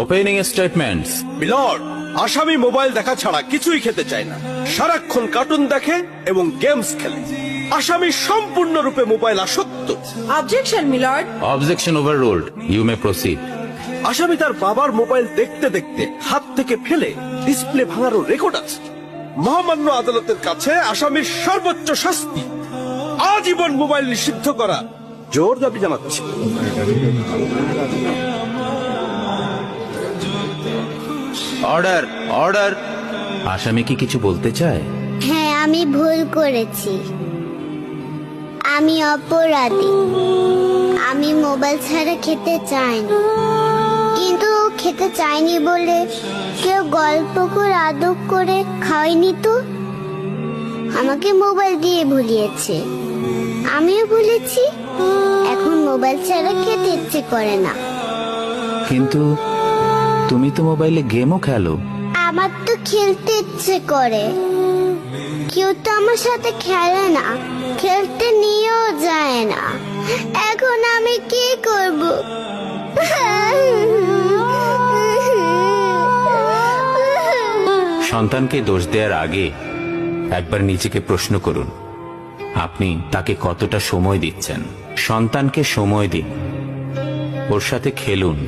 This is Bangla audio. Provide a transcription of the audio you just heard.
Opening statements. মিলর্ড, আসামি মোবাইল দেখা ছাড়া কিছুই খেতে চায় না, সারাক্ষণ কার্টুন দেখে এবং গেমস খেলে। আসামি সম্পূর্ণরূপে মোবাইল আসক্ত। Objection milord. Objection overruled, you may proceed. আসামি তার বাবার মোবাইল দেখতে দেখতে হাত থেকে ফেলে ডিসপ্লে ভাঙারও রেকর্ড আছে। মহামান্য আদালতের কাছে আসামির সর্বোচ্চ শাস্তি আজীবন মোবাইল নিষিদ্ধ করা জোর দাবি জানাচ্ছি। Order, order. আসামি কি কিছু বলতে চায়? হ্যাঁ, আমি ভুল করেছি, আমি অপরাধী। আমি মোবাইল ছাড়া খেতে চাইনি, কিন্তু খেতে চাইনি বলে কেউ গল্প করে আদব করে খাওয়াইনি তো। আমাকে মোবাইল দিয়ে ভুলিয়েছে, আমিও ভুলেছি। এখন মোবাইল ছাড়া খেতে ইচ্ছে করে না। কিন্তু তুমি তো মোবাইলে গেমও খেলো। আমার তো খেলতে ইচ্ছে করে, কেউ তো আমার সাথে খেলে না, খেলতে নিয়েও যায় না। এখন আমি কি করব? সন্তানকে দোষ দেওয়ার আগে একবার নিজেকে প্রশ্ন করুন, আপনি তাকে কতটা সময় দিচ্ছেন। সন্তানকে সময় দিন, ওর সাথে খেলুন,